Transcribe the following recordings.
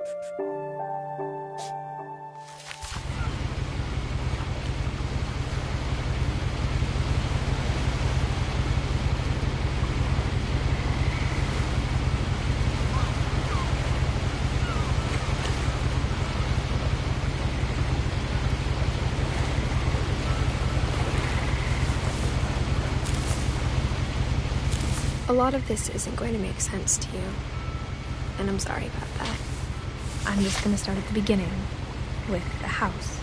A lot of this isn't going to make sense to you, and I'm sorry about that. I'm just going to start at the beginning, with the house.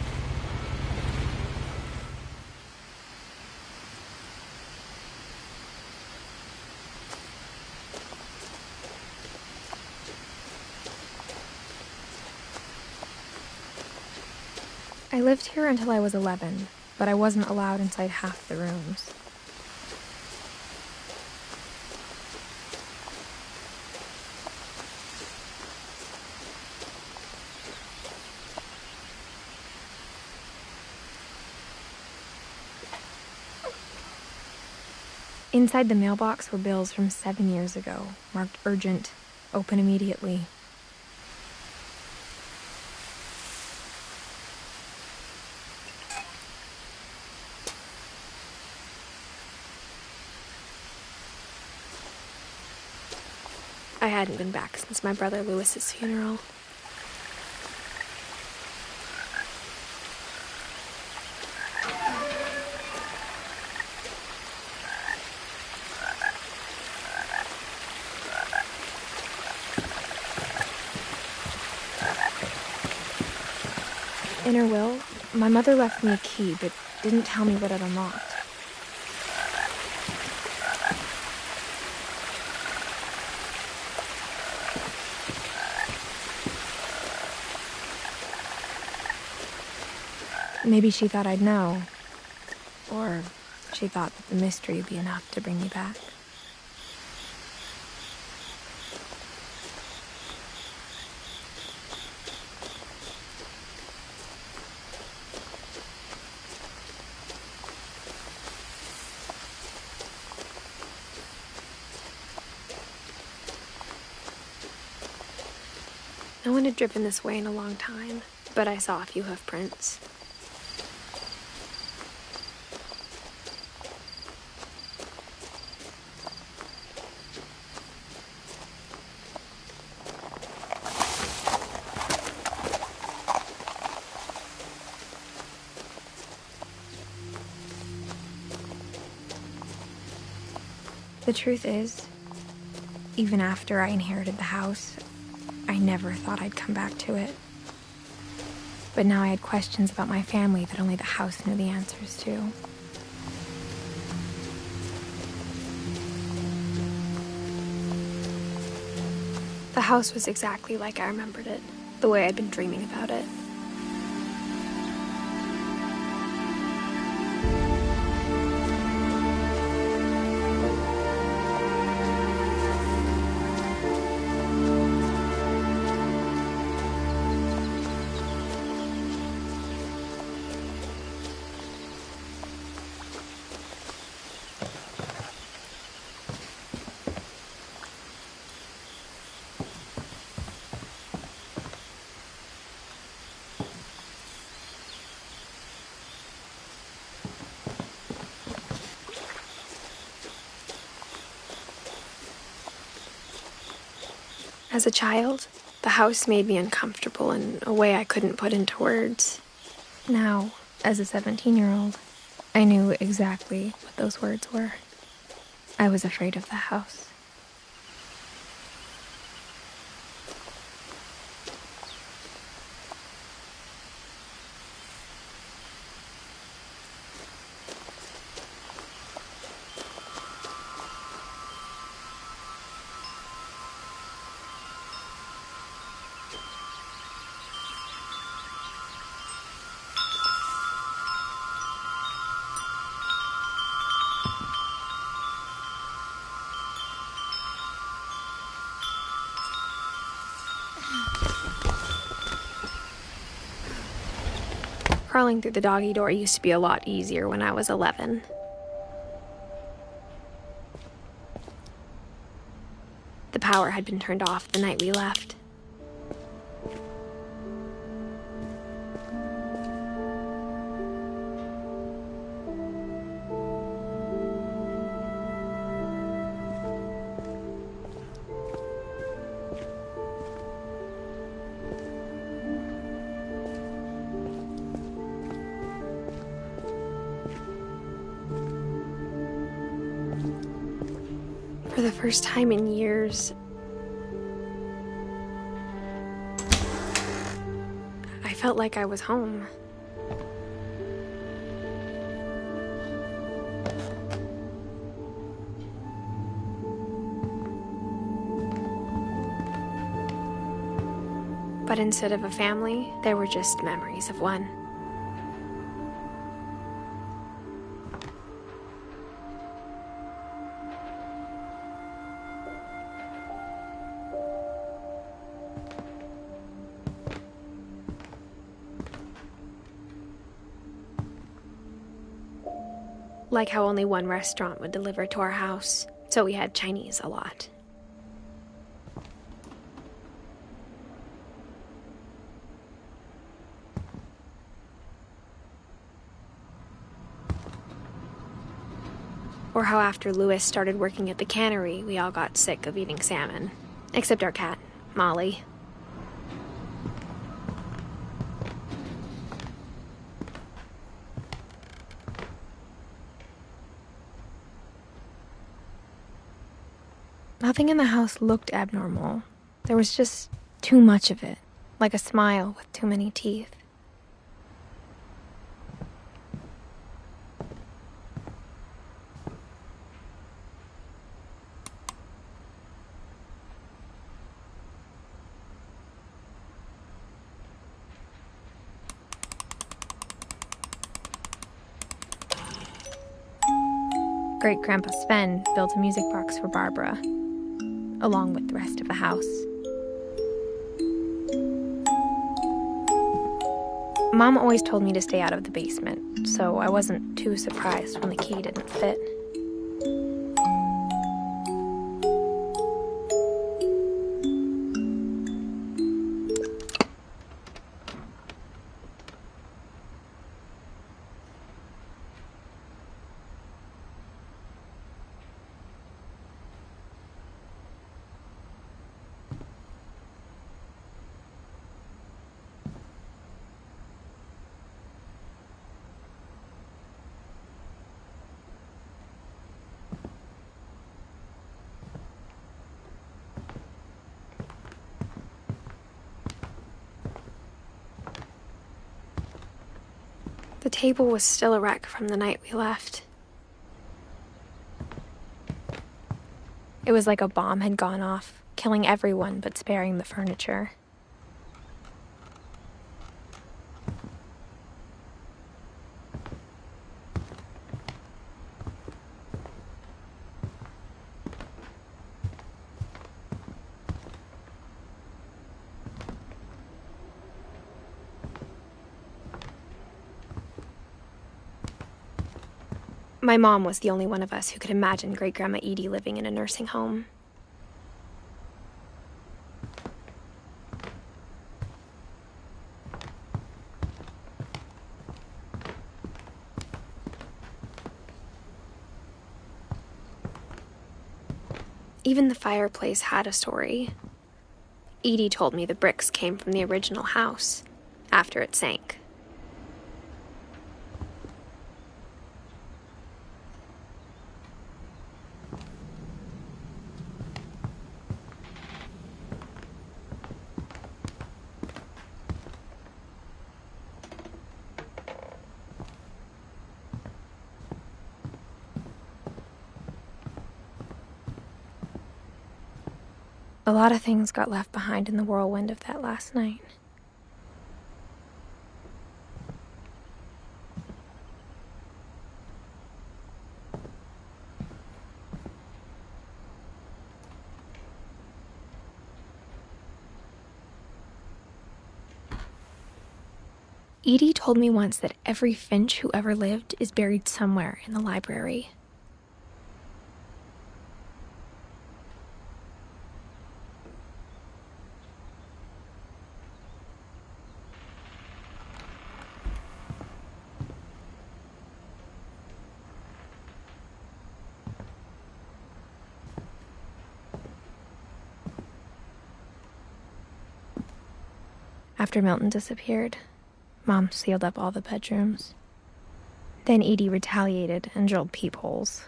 I lived here until I was 11, but I wasn't allowed inside half the rooms. Inside the mailbox were bills from 7 years ago, marked urgent, open immediately. I hadn't been back since my brother Lewis's funeral. In her will, my mother left me a key, but didn't tell me what it unlocked. Maybe she thought I'd know, or she thought that the mystery would be enough to bring me back. No one had driven this way in a long time, but I saw a few hoof prints. The truth is, even after I inherited the house, I never thought I'd come back to it. But now I had questions about my family that only the house knew the answers to. The house was exactly like I remembered it, the way I'd been dreaming about it. As a child, the house made me uncomfortable in a way I couldn't put into words. Now, as a 17-year-old, I knew exactly what those words were. I was afraid of the house. Crawling through the doggy door used to be a lot easier when I was 11. The power had been turned off the night we left. the first time in years, I felt like I was home. But instead of a family, there were just memories of one. Like how only one restaurant would deliver to our house, so we had Chinese a lot. Or how after Louis started working at the cannery, we all got sick of eating salmon. Except our cat, Molly. Nothing in the house looked abnormal. There was just too much of it, like a smile with too many teeth. Great-Grandpa Sven built a music box for Barbara, along with the rest of the house. Mom always told me to stay out of the basement, so I wasn't too surprised when the key didn't fit. The table was still a wreck from the night we left. It was like a bomb had gone off, killing everyone but sparing the furniture. My mom was the only one of us who could imagine Great-Grandma Edie living in a nursing home. Even the fireplace had a story. Edie told me the bricks came from the original house, after it sank. A lot of things got left behind in the whirlwind of that last night. Edie told me once that every Finch who ever lived is buried somewhere in the library. After Milton disappeared, Mom sealed up all the bedrooms. Then Edie retaliated and drilled peepholes.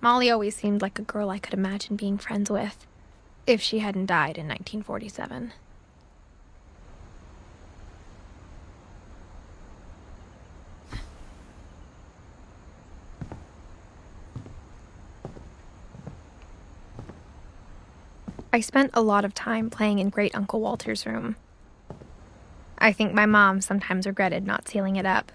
Molly always seemed like a girl I could imagine being friends with, if she hadn't died in 1947. I spent a lot of time playing in Great Uncle Walter's room. I think my mom sometimes regretted not sealing it up.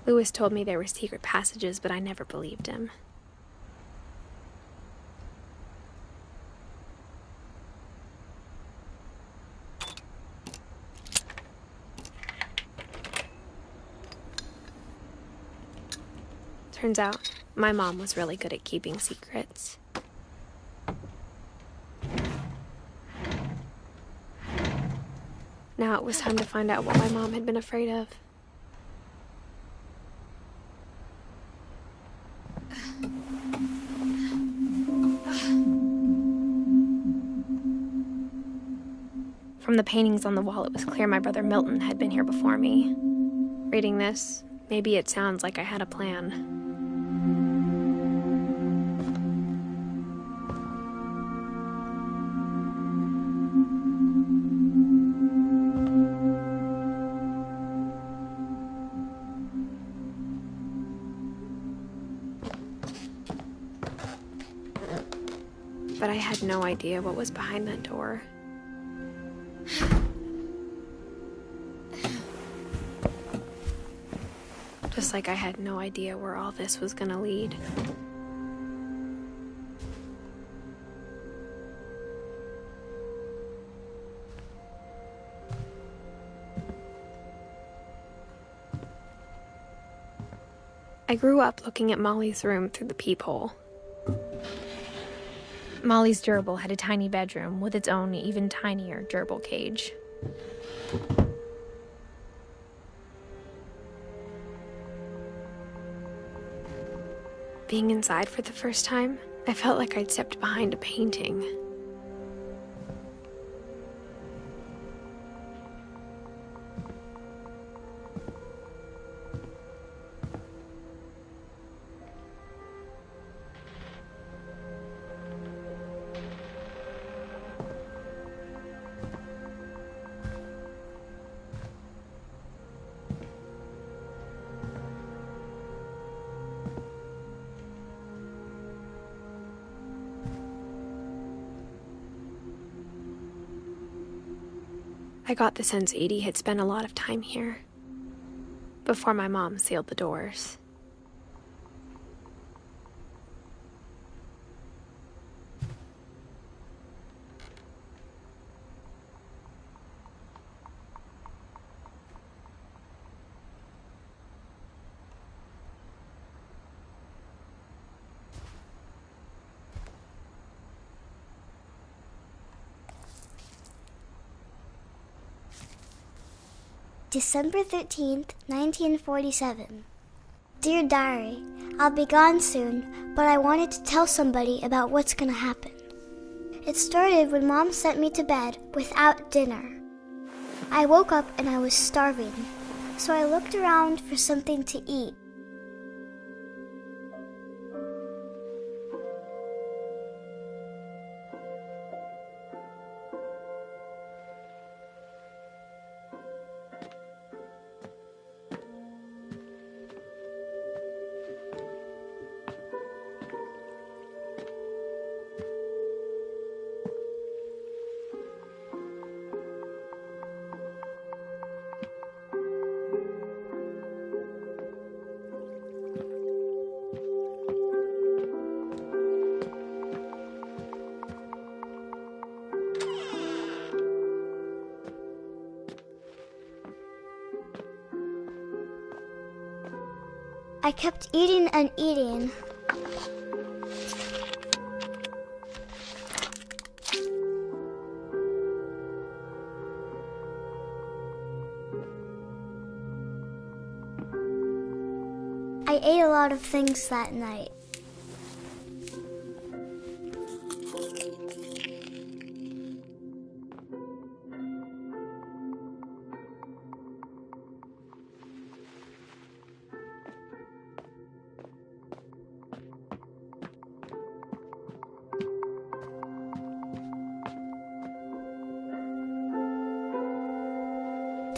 Louis told me there were secret passages, but I never believed him. Turns out, my mom was really good at keeping secrets. Now it was time to find out what my mom had been afraid of. From the paintings on the wall, it was clear my brother Milton had been here before me. Reading this, maybe it sounds like I had a plan. But I had no idea what was behind that door. Just like I had no idea where all this was gonna lead. I grew up looking at Molly's room through the peephole. Molly's gerbil had a tiny bedroom with its own even tinier gerbil cage. Being inside for the first time, I felt like I'd stepped behind a painting. I got the sense Edie had spent a lot of time here, before my mom sealed the doors. December 13th, 1947. Dear Diary, I'll be gone soon, but I wanted to tell somebody about what's gonna happen. It started when Mom sent me to bed without dinner. I woke up and I was starving, so I looked around for something to eat. I kept eating and eating. I ate a lot of things that night.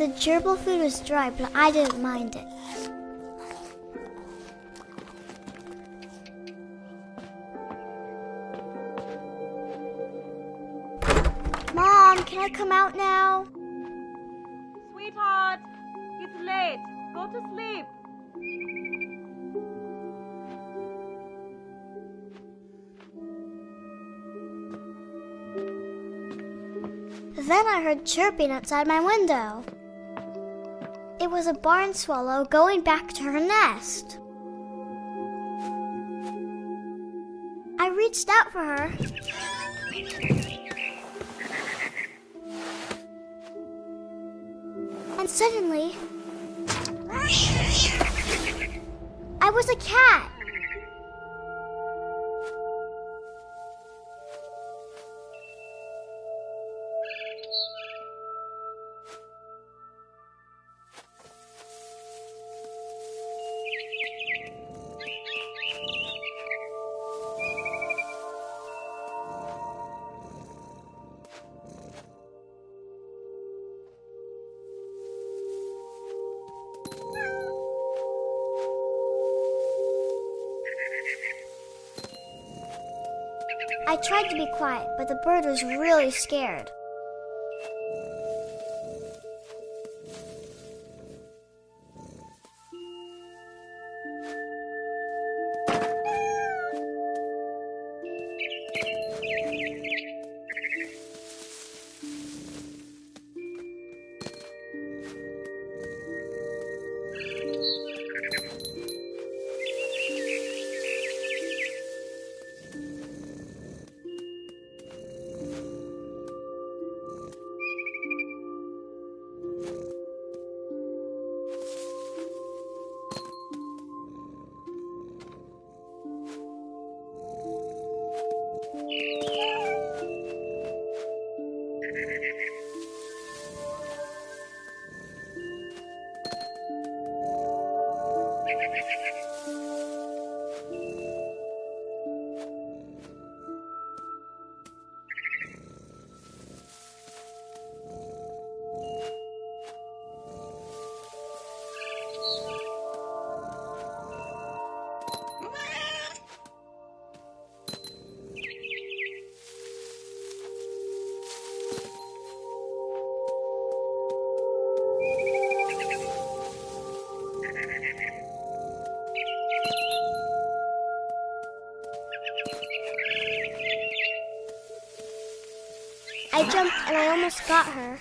The gerbil food was dry, but I didn't mind it. Mom, can I come out now? Sweetheart, it's late. Go to sleep. Then I heard chirping outside my window. It was a barn swallow going back to her nest. I reached out for her. And suddenly, I was a cat. I tried to be quiet, but the bird was really scared. I jumped and I almost got her.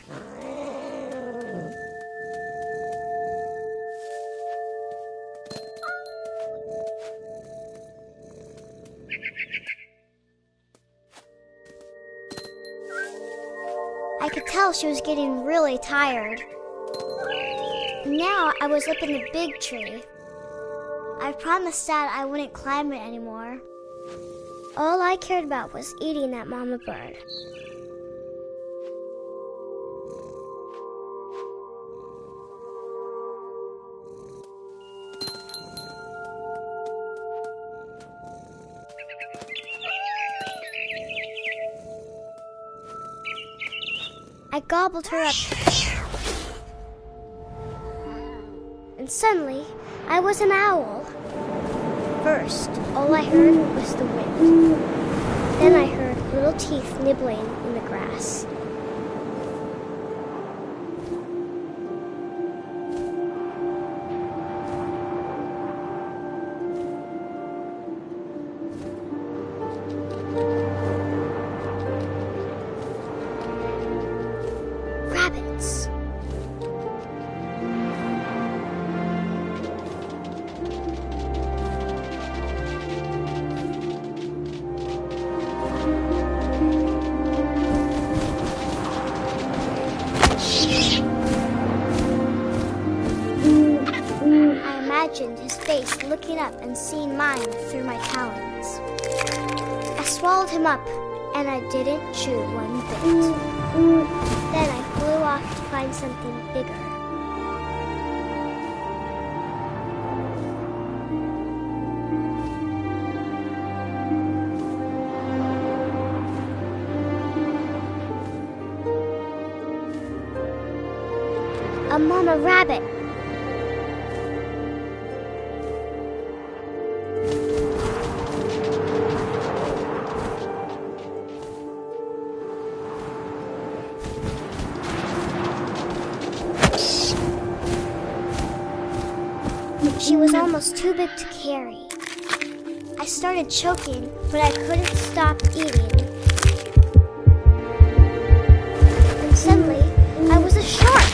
I could tell she was getting really tired. Now I was up in the big tree. I promised Dad I wouldn't climb it anymore. All I cared about was eating that mama bird. I gobbled her up. And suddenly, I was an owl. First, all I heard was the wind. Then I heard little teeth nibbling in the grass. Rabbits. I imagined his face looking up and seeing mine through my talons. I swallowed him up, and I didn't chew one bit. Then I flew off to find something bigger. A I'm a rabbit. She was almost too big to carry. I started choking, but I couldn't stop eating. And suddenly, I was a shark.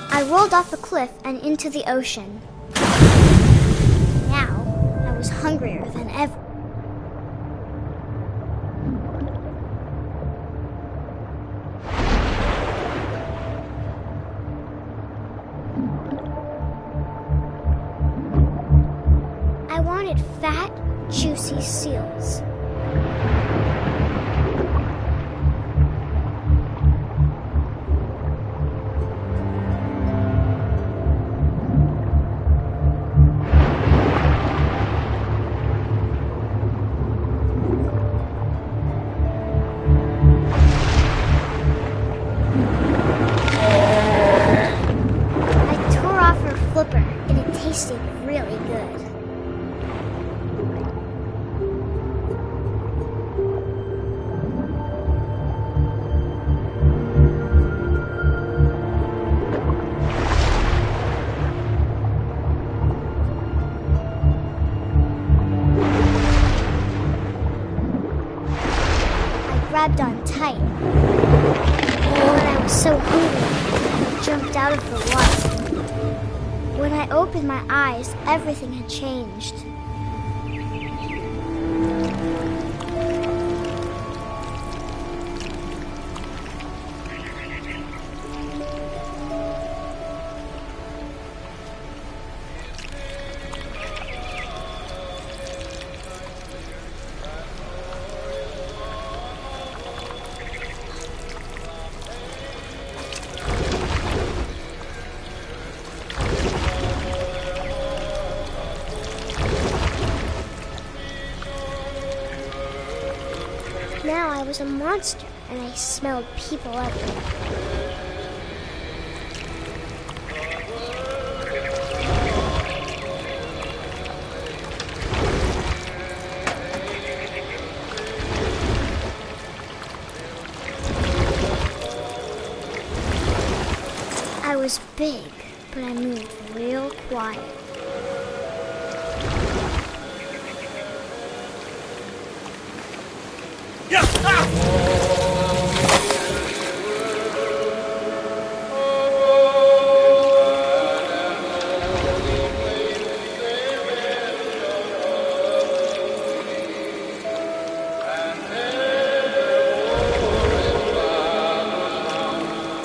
I rolled off a cliff and into the ocean. Now, I was hungrier than ever. I wanted fat, juicy seals. And it tasted really good. I grabbed on tight. When I was so hungry, I jumped out of the water. When I opened my eyes, everything had changed. Now I was a monster, and I smelled people everywhere. I was big, but I moved real quiet.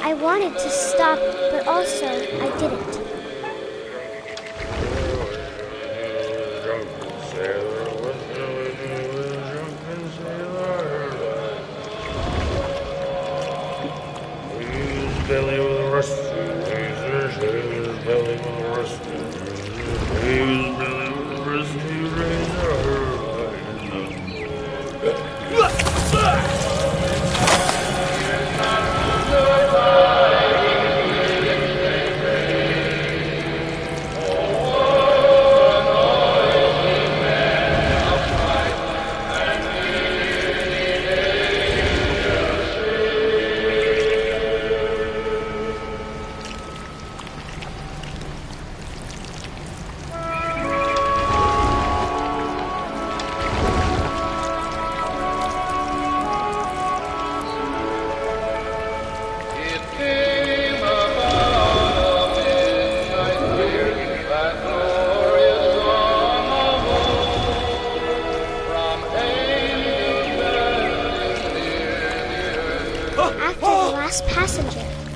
I wanted to stop, but also I didn't. Belly with a rusty razor, sailor's belly with a rusty razor, sailor's belly with a rusty razor.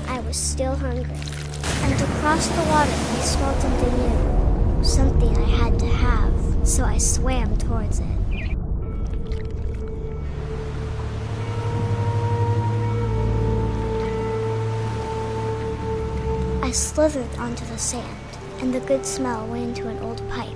I was still hungry. And to cross the water, I smelled something new. Something I had to have, so I swam towards it. I slithered onto the sand, and the good smell went into an old pipe.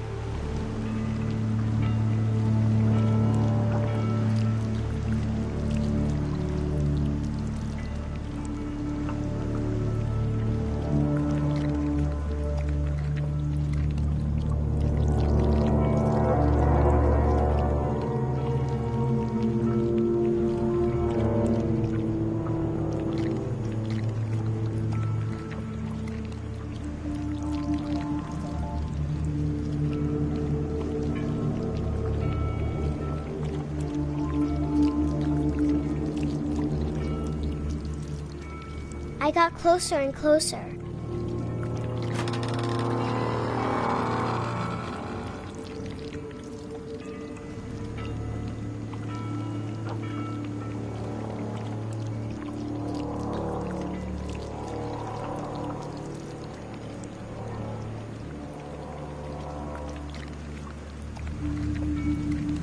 I got closer and closer.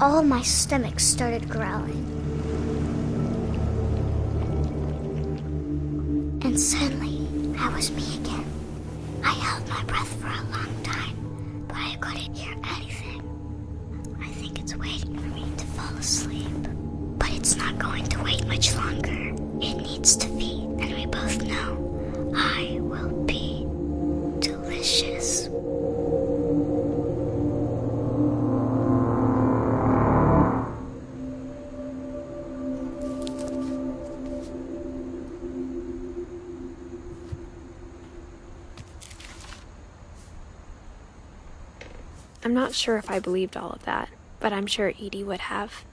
All my stomach started growling. And suddenly, I was me again. I held my breath for a long time, but I couldn't hear anything. I think it's waiting for me to fall asleep. But it's not going to wait much longer. It needs to feed, and we both know I will be delicious. I'm not sure if I believed all of that, but I'm sure Edie would have.